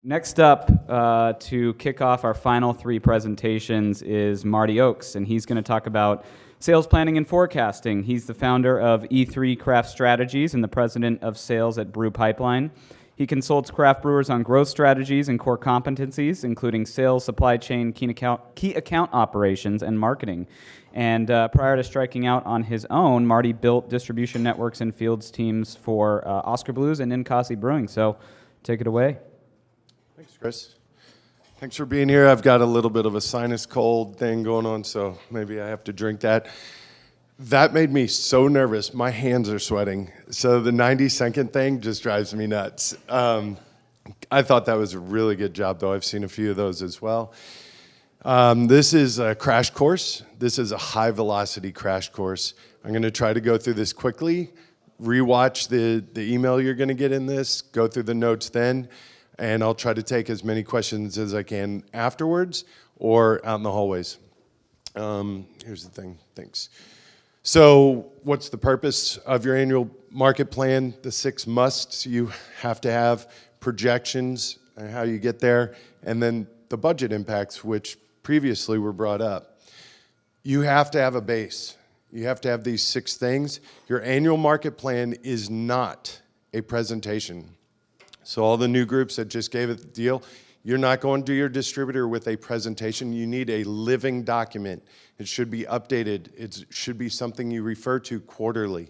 Next up, to kick off our final three presentations is Marty Ochs, and he's going to talk about sales planning and forecasting. He's the founder of E3 Craft Strategies and the president of sales at Brew Pipeline. He consults craft brewers on growth strategies and core competencies, including sales, supply chain, key account operations, and marketing. And prior to striking out on his own, Marty built distribution networks and fields teams for Oscar Blues and Ninkasi Brewing. So take it away. Thanks, Chris. Thanks for being here. I've got a little bit of a sinus cold thing going on, so maybe I have to drink that. That made me so nervous. My hands are sweating. So the 90-second thing just drives me nuts. I thought that was a really good job, though. I've seen a few of those as well. This is a crash course. This is a high-velocity crash course. I'm going to try to go through this quickly, rewatch the email you're going to get in this, go through the notes then, and I'll try to take as many questions as I can afterwards or out in the hallways. Here's the thing. Thanks. So what's the purpose of your annual market plan? The 6 musts you have to have, projections, and how you get there, and then the budget impacts, which previously were brought up. You have to have a base. You have to have these 6 things. Your annual market plan is not a presentation. So all the new groups that just gave it the deal, you're not going to your distributor with a presentation. You need a living document. It should be updated. It should be something you refer to quarterly.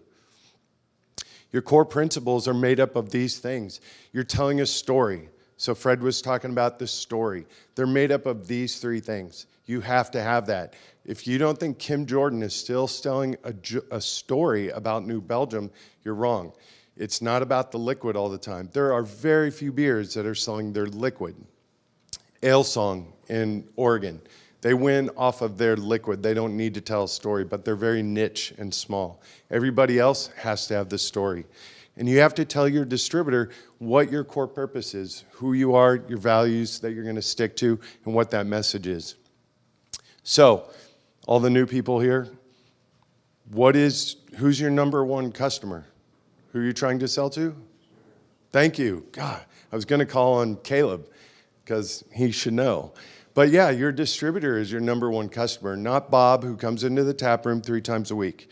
Your core principles are made up of these things. You're telling a story. So Fred was talking about the story. They're made up of these 3 things. You have to have that. If you don't think Kim Jordan is still telling a story about New Belgium, you're wrong. It's not about the liquid all the time. There are very few beers that are selling their liquid. Ale Song in Oregon, they win off of their liquid. They don't need to tell a story, but they're very niche and small. Everybody else has to have the story. And you have to tell your distributor what your core purpose is, who you are, your values that you're going to stick to, and what that message is. So, all the new people here, who's your number one customer? Who are you trying to sell to? Thank you. God, I was going to call on Caleb because he should know. But yeah, your distributor is your number one customer, not Bob, who comes into the tap room 3 times a week.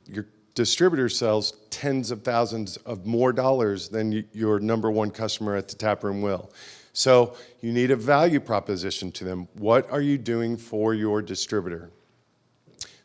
Your distributor sells tens of thousands of more dollars than your number one customer at the tap room will. So you need a value proposition to them. What are you doing for your distributor?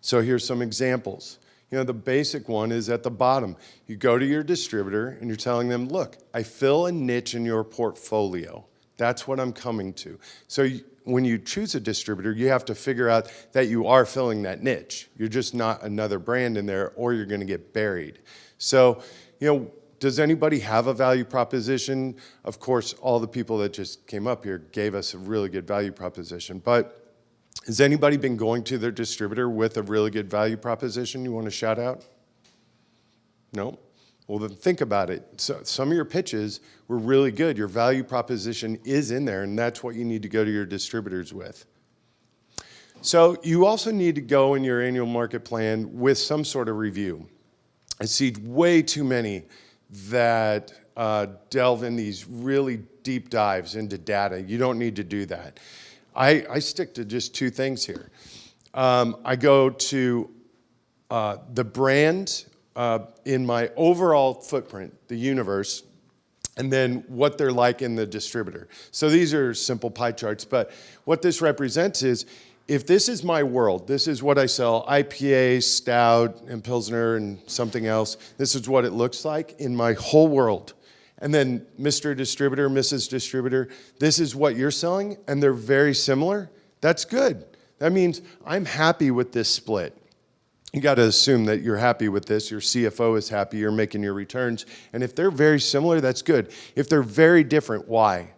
So here's some examples. You know, the basic one is at the bottom. You go to your distributor and you're telling them, look, I fill a niche in your portfolio. That's what I'm coming to. So when you choose a distributor, you have to figure out that you are filling that niche. You're just not another brand in there, or you're going to get buried. So, you know, does anybody have a value proposition? Of course, all the people that just came up here gave us a really good value proposition, but has anybody been going to their distributor with a really good value proposition you want to shout out? No? Well, then think about it. So some of your pitches were really good. Your value proposition is in there, and that's what you need to go to your distributors with. So you also need to go in your annual market plan with some sort of review. I see way too many that delve in these really deep dives into data. You don't need to do that. I stick to just 2 things here. I go to the brand in my overall footprint, the universe, and then what they're like in the distributor. So these are simple pie charts, but what this represents is, if this is my world, this is what I sell, IPA, Stout, and Pilsner, and something else, this is what it looks like in my whole world. And then Mr. Distributor, Mrs. Distributor, this is what you're selling, and they're very similar. That's good. That means I'm happy with this split. You got to assume that you're happy with this. Your CFO is happy. You're making your returns. And if they're very similar, that's good. If they're very different, why?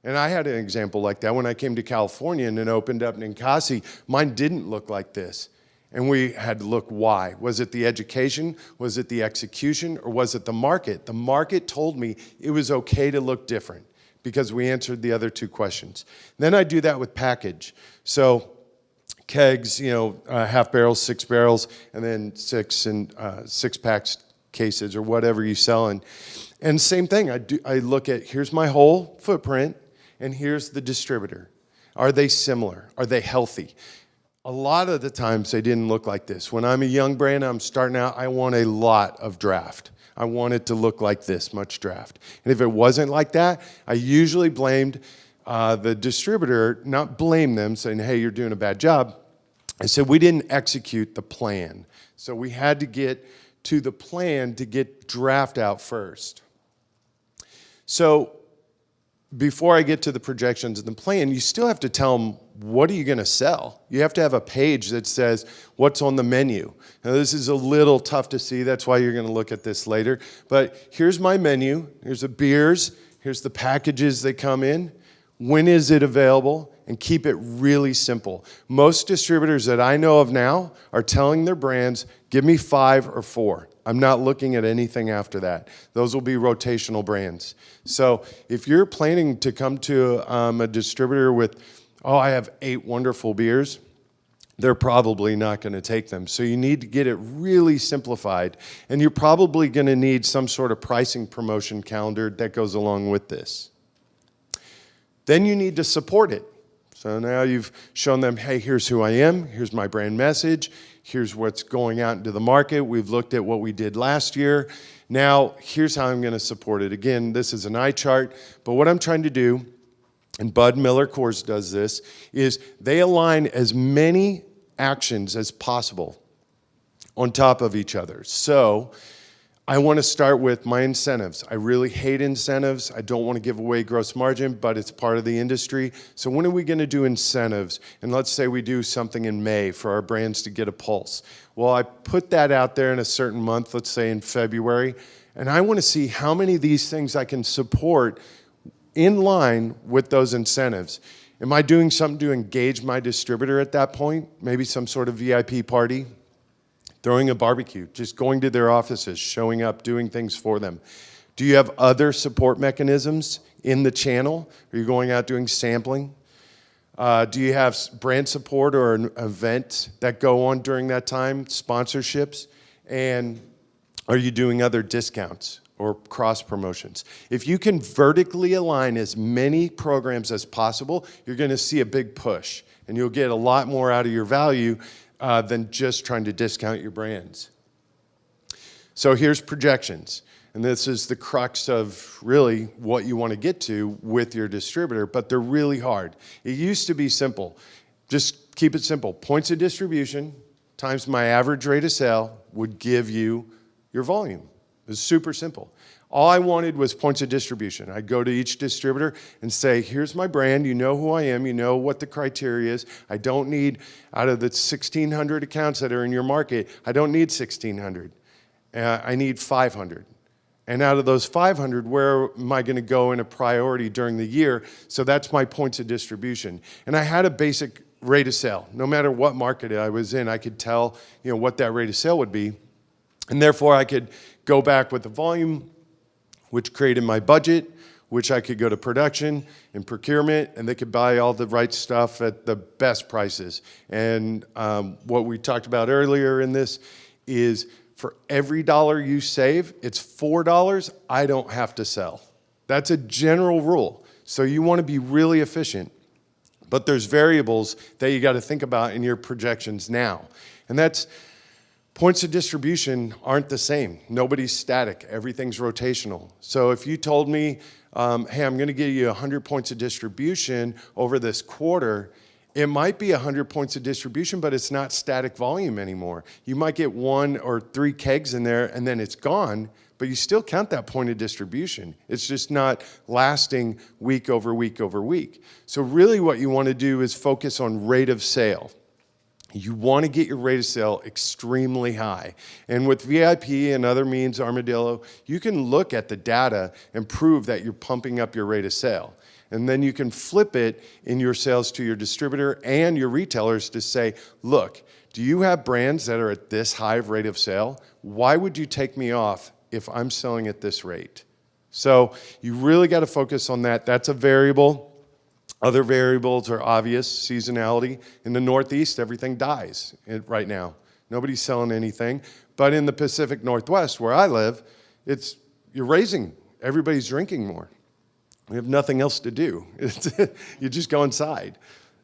And I had an example like that when I came to California and then opened up Ninkasi. Mine didn't look like this. And we had to look why. Was it the education? Was it the execution? Or was it the market? The market told me it was okay to look different because we answered the other 2 questions. Then I do that with package. So kegs, you know, half barrels, 6 barrels, and then 6 packs cases or whatever you sell. And same thing, I look at, here's my whole footprint, and here's the distributor. Are they similar? Are they healthy? A lot of the times they didn't look like this. When I'm a young brand, I'm starting out, I want a lot of draft. I want it to look like this much draft. And if it wasn't like that, I usually blamed the distributor, not blame them, saying, hey, you're doing a bad job. I said, we didn't execute the plan. So we had to get to the plan to get draft out first. So before I get to the projections and the plan, you still have to tell them, what are you going to sell? You have to have a page that says what's on the menu. Now, this is a little tough to see. That's why you're going to look at this later. But here's my menu. Here's the beers. Here's the packages they come in. When is it available? And keep it really simple. Most distributors that I know of now are telling their brands, give me 5 or 4. I'm not looking at anything after that. Those will be rotational brands. So if you're planning to come to a distributor with, oh, I have 8 wonderful beers, they're probably not going to take them. So you need to get it really simplified. And you're probably going to need some sort of pricing promotion calendar that goes along with this. Then you need to support it. So now you've shown them, hey, here's who I am, here's my brand message, here's what's going out into the market. We've looked at what we did last year. Now, here's how I'm going to support it. Again, this is an eye chart, but what I'm trying to do, and Bud Miller Coors does this, is they align as many actions as possible on top of each other. So I want to start with my incentives. I really hate incentives. I don't want to give away gross margin, but it's part of the industry. So when are we going to do incentives? And let's say we do something in May for our brands to get a pulse. Well, I put that out there in a certain month, let's say in February, and I want to see how many of these things I can support in line with those incentives. Am I doing something to engage my distributor at that point? Maybe some sort of VIP party? Throwing a barbecue, just going to their offices, showing up, doing things for them. Do you have other support mechanisms in the channel? Are you going out doing sampling? Do you have brand support or an event that go on during that time, sponsorships? And are you doing other discounts or cross promotions? If you can vertically align as many programs as possible, you're going to see a big push, and you'll get a lot more out of your value than just trying to discount your brands. So here's projections. And this is the crux of really what you want to get to with your distributor, but they're really hard. It used to be simple. Just keep it simple. Points of distribution times my average rate of sale would give you your volume. It was super simple. All I wanted was points of distribution. I'd go to each distributor and say, here's my brand, you know who I am, you know what the criteria is. I don't need, out of the 1,600 accounts that are in your market, I don't need 1,600. I need 500. And out of those 500, where am I going to go in a priority during the year? So that's my points of distribution. And I had a basic rate of sale. No matter what market I was in, I could tell what that rate of sale would be. And therefore, I could go back with the volume, which created my budget, which I could go to production and procurement, and they could buy all the right stuff at the best prices. And what we talked about earlier in this is for every dollar you save, it's $4 I don't have to sell. That's a general rule. So you want to be really efficient. But there's variables that you got to think about in your projections now. And that's points of distribution aren't the same. Nobody's static. Everything's rotational. So if you told me, hey, I'm going to give you 100 points of distribution over this quarter, it might be 100 points of distribution, but it's not static volume anymore. You might get 1 or 3 kegs in there, and then it's gone, but you still count that point of distribution. It's just not lasting week over week over week. So really what you want to do is focus on rate of sale. You want to get your rate of sale extremely high. And with VIP and other means, Armadillo, you can look at the data and prove that you're pumping up your rate of sale. And then you can flip it in your sales to your distributor and your retailers to say, look, do you have brands that are at this high rate of sale? Why would you take me off if I'm selling at this rate? So you really got to focus on that. That's a variable. Other variables are obvious, seasonality. In the Northeast, everything dies right now. Nobody's selling anything. But in the Pacific Northwest, where I live, you're raising. Everybody's drinking more. We have nothing else to do. You just go inside.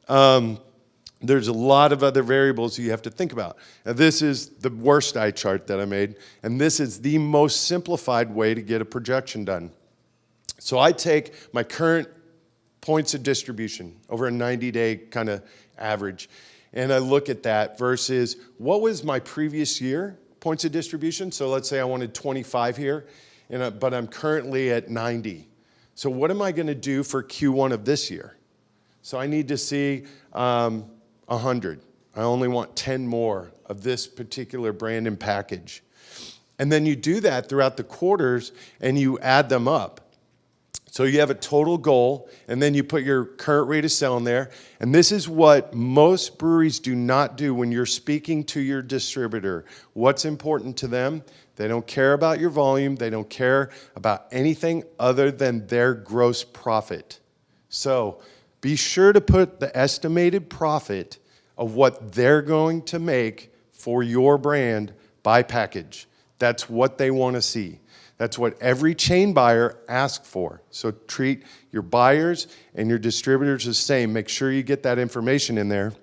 There's a lot of other variables you have to think about. Now, this is the worst eye chart that I made, and this is the most simplified way to get a projection done. So I take my current points of distribution over a 90-day kind of average, and I look at that versus what was my previous year points of distribution. So let's say I wanted 25 here, but I'm currently at 90. So what am I going to do for Q1 of this year? So I need to see 100. I only want 10 more of this particular brand and package. And then you do that throughout the quarters and you add them up. So you have a total goal, and then you put your current rate of sale in there. And this is what most breweries do not do when you're speaking to your distributor. What's important to them? They don't care about your volume. They don't care about anything other than their gross profit. So be sure to put the estimated profit of what they're going to make for your brand by package. That's what they want to see. That's what every chain buyer asks for. So treat your buyers and your distributors the same. Make sure you get that information in there.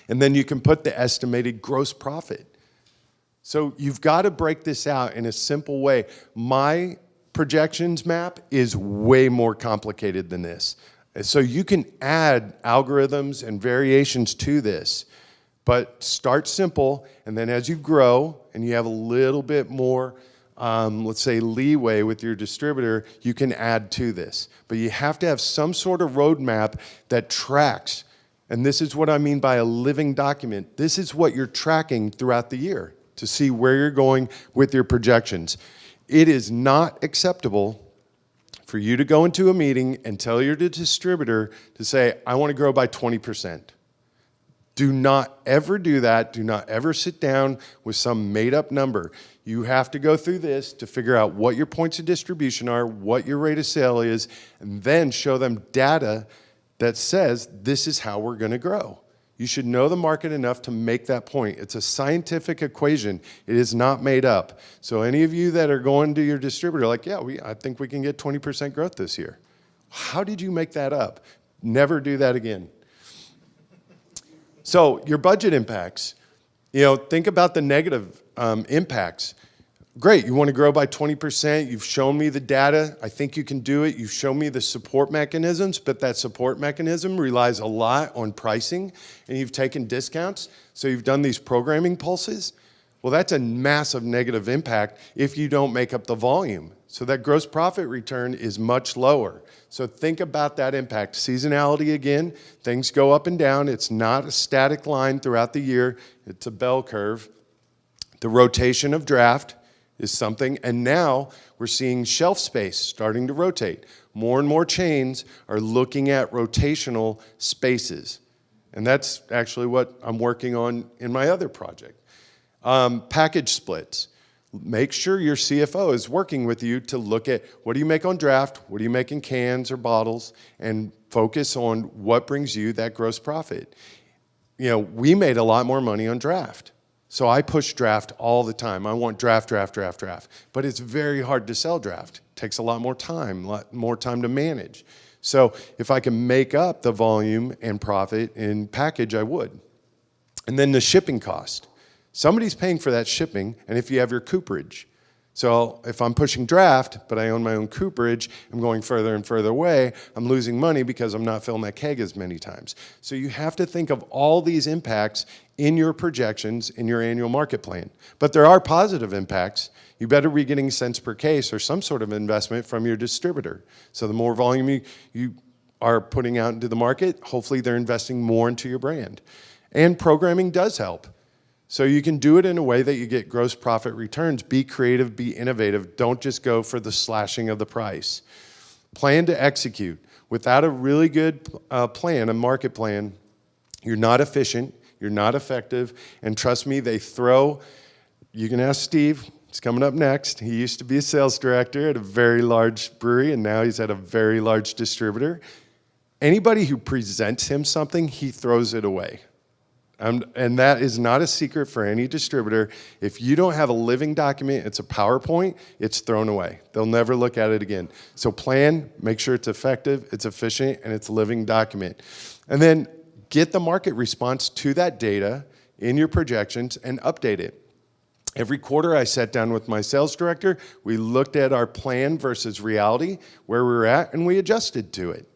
And then you can put the estimated gross profit. So you've got to break this out in a simple way. My projections map is way more complicated than this. So you can add algorithms and variations to this, but start simple, and then as you grow and you have a little bit more, let's say, leeway with your distributor, you can add to this. But you have to have some sort of roadmap that tracks, and this is what I mean by a living document. This is what you're tracking throughout the year to see where you're going with your projections. It is not acceptable for you to go into a meeting and tell your distributor to say, I want to grow by 20%. Do not ever do that. Do not ever sit down with some made-up number. You have to go through this to figure out what your points of distribution are, what your rate of sale is, and then show them data that says this is how we're going to grow. You should know the market enough to make that point. It's a scientific equation. It is not made up. So any of you that are going to your distributor, like, yeah, I think we can get 20% growth this year. How did you make that up? Never do that again. So your budget impacts, think about the negative impacts. Great, you want to grow by 20%. You've shown me the data. I think you can do it. You've shown me the support mechanisms, but that support mechanism relies a lot on pricing, and you've taken discounts. So you've done these programming pulses. Well, that's a massive negative impact if you don't make up the volume. So that gross profit return is much lower. So think about that impact. Seasonality again, things go up and down. It's not a static line throughout the year. It's a bell curve. The rotation of draft is something, and now we're seeing shelf space starting to rotate. More and more chains are looking at rotational spaces, and that's actually what I'm working on in my other project. Package splits. Make sure your CFO is working with you to look at what do you make on draft, what do you make in cans or bottles, and focus on what brings you that gross profit. We made a lot more money on draft. So I push draft all the time. I want draft. But it's very hard to sell draft. It takes a lot more time to manage. So if I can make up the volume and profit in package, I would. And then the shipping cost. Somebody's paying for that shipping, and if you have your cooperage. So if I'm pushing draft, but I own my own cooperage, I'm going further and further away, I'm losing money because I'm not filling that keg as many times. So you have to think of all these impacts in your projections in your annual market plan. But there are positive impacts. You better be getting cents per case or some sort of investment from your distributor. So the more volume you are putting out into the market, hopefully they're investing more into your brand. And programming does help. So you can do it in a way that you get gross profit returns. Be creative, be innovative. Don't just go for the slashing of the price. Plan to execute. Without a really good plan, a market plan, you're not efficient, you're not effective, and trust me, you can ask Steve, he's coming up next. He used to be a sales director at a very large brewery, and now he's at a very large distributor. Anybody who presents him something, he throws it away. And that is not a secret for any distributor. If you don't have a living document, it's a PowerPoint, it's thrown away. They'll never look at it again. So plan, make sure it's effective, it's efficient, and it's a living document. And then get the market response to that data in your projections and update it. Every quarter, I sat down with my sales director. We looked at our plan versus reality, where we were at, and we adjusted to it.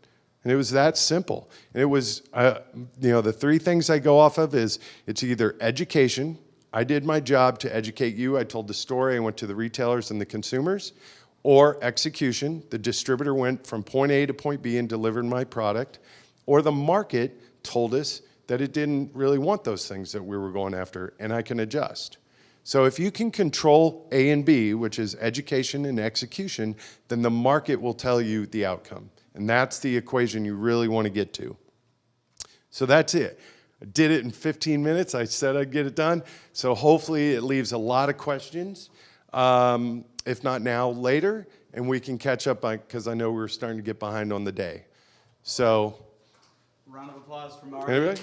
And it was that simple. And it was, the three things I go off of is it's either education. I did my job to educate you. I told the story. I went to the retailers and the consumers. Or execution. The distributor went from point A to point B and delivered my product. Or the market told us that it didn't really want those things that we were going after, and I can adjust. So if you can control A and B, which is education and execution, then the market will tell you the outcome. And that's the equation you really want to get to. So that's it. I did it in 15 minutes. I said I'd get it done. So hopefully it leaves a lot of questions. If not now, later. And we can catch up because I know we're starting to get behind on the day. So. Round of applause for Marty. Anybody?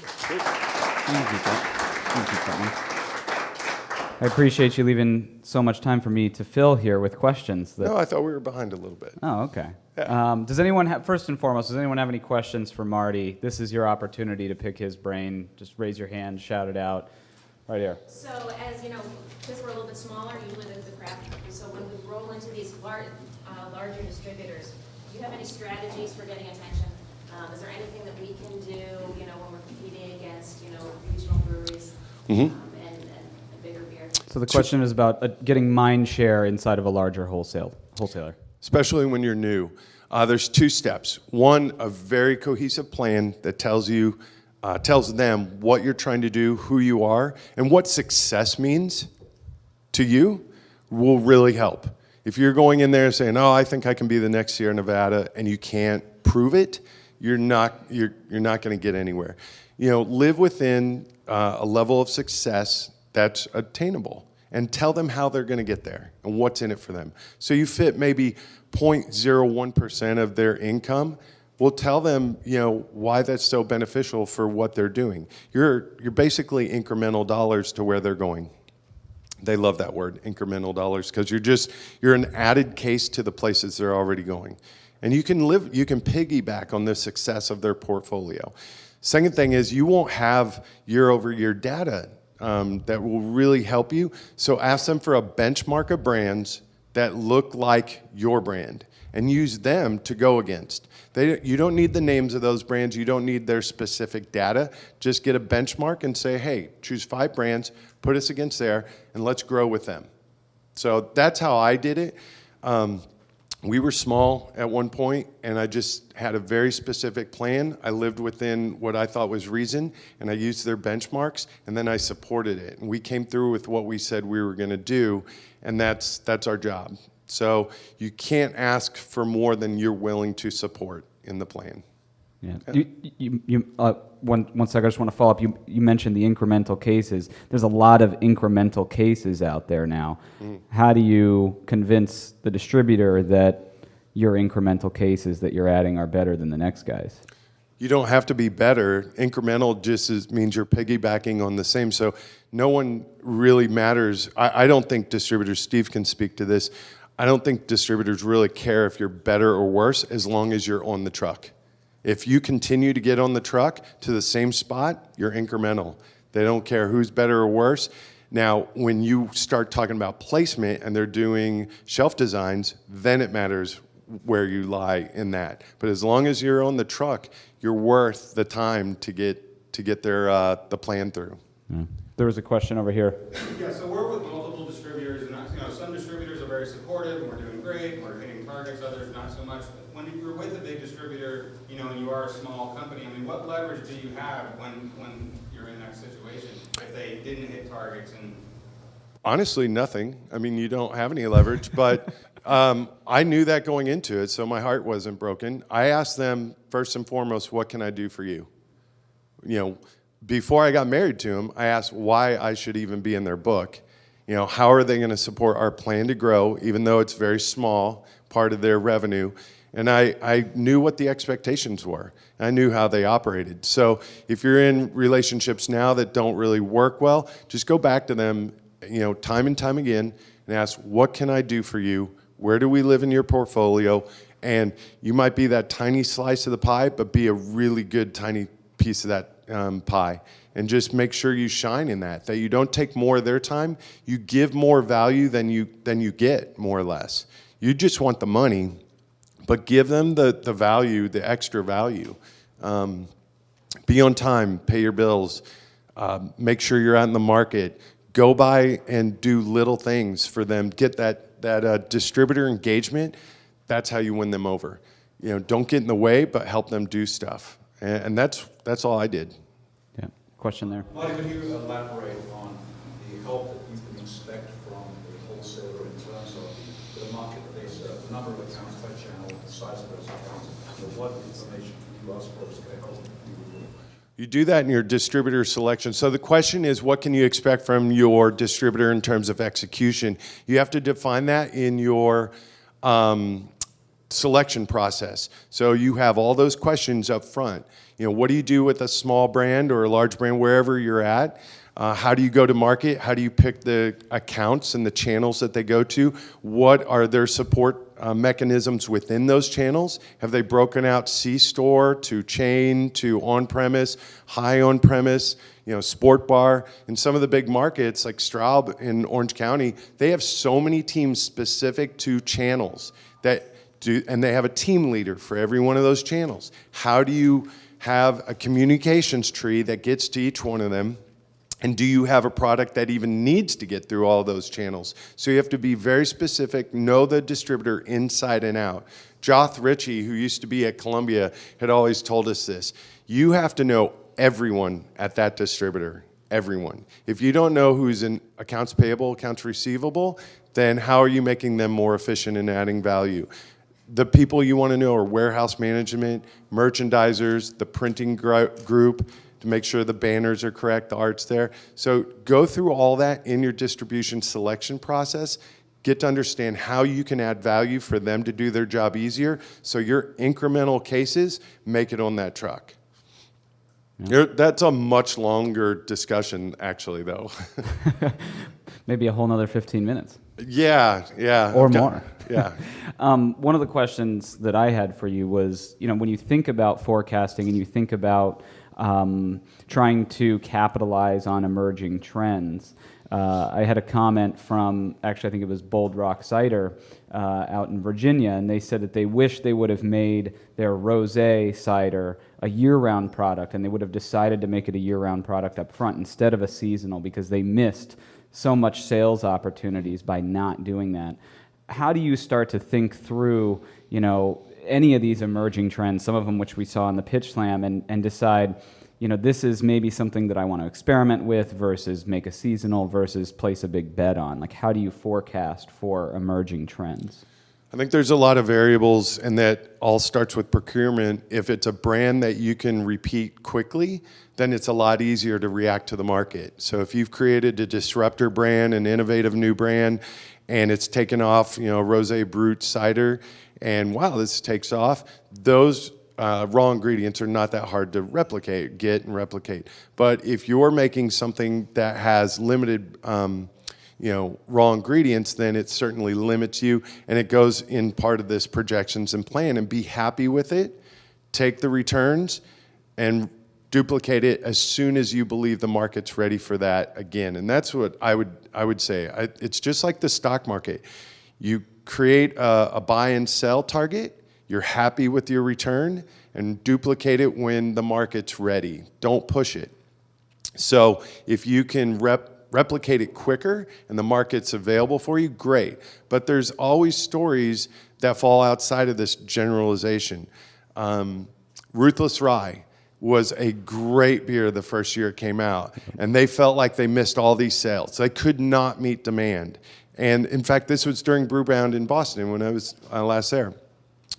I appreciate you leaving so much time for me to fill here with questions. No, I thought we were behind a little bit. Oh, okay. Yeah. Does anyone have, first and foremost, does anyone have any questions for Marty? This is your opportunity to pick his brain. Just raise your hand, shout it out. Right here. So as you know, because we're a little bit smaller, usually the craft, so when we roll into these larger distributors, do you have any strategies for getting attention? Is there anything that we can do, when we're competing against, regional breweries and bigger beer? So the question is about getting mind share inside of a larger wholesaler. Especially when you're new. There's two steps. One, a very cohesive plan that tells them what you're trying to do, who you are, and what success means to you will really help. If you're going in there saying, "Oh, I think I can be the next Sierra Nevada," and you can't prove it, you're not going to get anywhere. Live within a level of success that's attainable. And tell them how they're going to get there and what's in it for them. So you fit maybe 0.01% of their income. We'll tell them, why that's so beneficial for what they're doing. You're basically incremental dollars to where they're going. They love that word, incremental dollars, because you're an added case to the places they're already going. And you can piggyback on the success of their portfolio. Second thing is you won't have year-over-year data that will really help you. So ask them for a benchmark of brands that look like your brand and use them to go against. You don't need the names of those brands. You don't need their specific data. Just get a benchmark and say, hey, choose 5 brands, put us against there, and let's grow with them. So that's how I did it. We were small at one point, and I just had a very specific plan. I lived within what I thought was reason, and I used their benchmarks, and then I supported it. And we came through with what we said we were going to do, and that's our job. So you can't ask for more than you're willing to support in the plan. Yeah. One second, I just want to follow up. You mentioned the incremental cases. There's a lot of incremental cases out there now. How do you convince the distributor that your incremental cases that you're adding are better than the next guys? You don't have to be better. Incremental just means you're piggybacking on the same. So no one really matters. I don't think distributors, Steve can speak to this, I don't think distributors really care if you're better or worse as long as you're on the truck. If you continue to get on the truck to the same spot, you're incremental. They don't care who's better or worse. Now, when you start talking about placement and they're doing shelf designs, then it matters where you lie in that. But as long as you're on the truck, you're worth the time to get the plan through. Yeah. There was a question over here. Yeah, so we're with multiple distributors, and some distributors are very supportive, and we're doing great, we're hitting targets, others not so much. When you're with a big distributor, and you are a small company, what leverage do you have when you're in that situation if they didn't hit targets? And honestly, nothing. You don't have any leverage, but I knew that going into it, so my heart wasn't broken. I asked them first and foremost, what can I do for you? Before I got married to them, I asked why I should even be in their book. How are they going to support our plan to grow, even though it's very small, part of their revenue? And I knew what the expectations were. I knew how they operated. So if you're in relationships now that don't really work well, just go back to them, time and time again and ask, what can I do for you? Where do we live in your portfolio? And you might be that tiny slice of the pie, but be a really good tiny piece of that pie. And just make sure you shine in that you don't take more of their time. You give more value than you get, more or less. You just want the money, but give them the value, the extra value. Be on time, pay your bills, make sure you're out in the market. Go by and do little things for them. Get that distributor engagement. That's how you win them over. Don't get in the way, but help them do stuff. And that's all I did. Yeah. Question there. Marty, can you elaborate on the help that you can expect from a wholesaler in terms of the market that they serve, the number of accounts by channel, the size of those accounts, and what information you are supposed to help you with? You do that in your distributor selection. So the question is, what can you expect from your distributor in terms of execution? You have to define that in your selection process. So you have all those questions up front. What do you do with a small brand or a large brand, wherever you're at? How do you go to market? How do you pick the accounts and the channels that they go to? What are their support mechanisms within those channels? Have they broken out C-store to chain to on-premise, high on-premise, sport bar? In some of the big markets like Straub in Orange County, they have so many teams specific to channels and they have a team leader for every one of those channels. How do you have a communications tree that gets to each one of them? And do you have a product that even needs to get through all those channels? So you have to be very specific, know the distributor inside and out. Joth Ritchie, who used to be at Columbia, had always told us this. You have to know everyone at that distributor, everyone. If you don't know who's in accounts payable, accounts receivable, then how are you making them more efficient and adding value? The people you want to know are warehouse management, merchandisers, the printing group, to make sure the banners are correct, the art's there. So go through all that in your distribution selection process. Get to understand how you can add value for them to do their job easier, so your incremental cases make it on that truck. Yeah. That's a much longer discussion, actually, though. Maybe a whole nother 15 minutes. Yeah. Or more. Yeah. One of the questions that I had for you was, when you think about forecasting and you think about trying to capitalize on emerging trends, I had a comment from, actually I think it was Bold Rock Cider out in Virginia, and they said that they wish they would have made their rosé cider a year-round product, and they would have decided to make it a year-round product up front instead of a seasonal, because they missed so much sales opportunities by not doing that. How do you start to think through, any of these emerging trends, some of them which we saw in the Pitch Slam, and decide, this is maybe something that I want to experiment with versus make a seasonal versus place a big bet on? Like, how do you forecast for emerging trends? I think there's a lot of variables, and that all starts with procurement. If it's a brand that you can repeat quickly, then it's a lot easier to react to the market. So if you've created a disruptor brand, an innovative new brand, and it's taken off, Rosé Brut cider, and wow, this takes off, those raw ingredients are not that hard to get and replicate. But if you're making something that has limited raw ingredients, then it certainly limits you, and it goes in part of this projections and plan. And be happy with it, take the returns, and duplicate it as soon as you believe the market's ready for that again. And that's what I would say. It's just like the stock market. You create a buy and sell target, you're happy with your return, and duplicate it when the market's ready. Don't push it. So if you can replicate it quicker and the market's available for you, great. But there's always stories that fall outside of this generalization. Ruthless Rye was a great beer the first year it came out, and they felt like they missed all these sales. They could not meet demand. And in fact, this was during Brewbound in Boston when I was last there.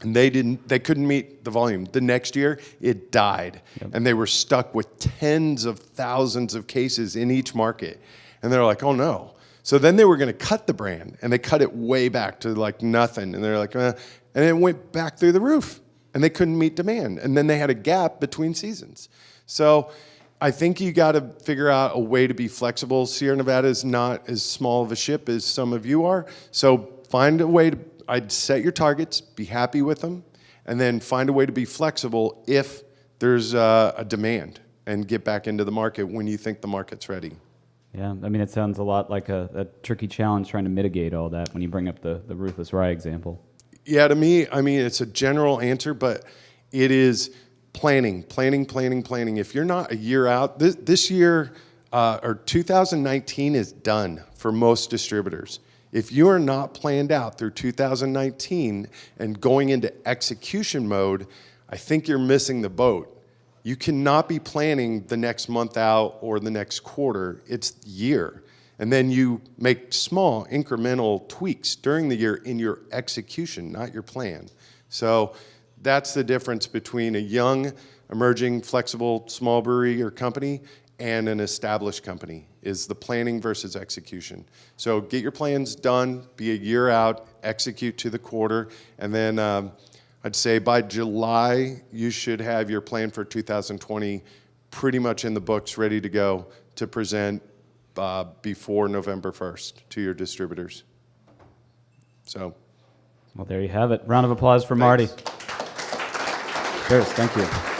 And they couldn't meet the volume. The next year, it died. Yep. And they were stuck with tens of thousands of cases in each market. And they're like, oh no. So then they were going to cut the brand, and they cut it way back to like nothing. And they're like, and and it went back through the roof, and they couldn't meet demand. And then they had a gap between seasons. So I think you got to figure out a way to be flexible. Sierra Nevada is not as small of a ship as some of you are. So find a way to, I'd set your targets, be happy with them, and then find a way to be flexible if there's a demand, and get back into the market when you think the market's ready. Yeah, I mean, it sounds a lot like a tricky challenge trying to mitigate all that when you bring up the roofless rye example. Yeah, to me, I mean, it's a general answer, but it is planning. If you're not a year out, this year, or 2019 is done for most distributors. If you are not planned out through 2019 and going into execution mode, I think you're missing the boat. You cannot be planning the next month out or the next quarter. It's year. And then you make small incremental tweaks during the year in your execution, not your plan. So that's the difference between a young, emerging, flexible, small brewery or company and an established company, is the planning versus execution. So get your plans done, be a year out, execute to the quarter, and then I'd say by July, you should have your plan for 2020 pretty much in the books, ready to go to present before November 1st to your distributors. So, Well, there you have it. Round of applause for Marty. Cheers. Thank you.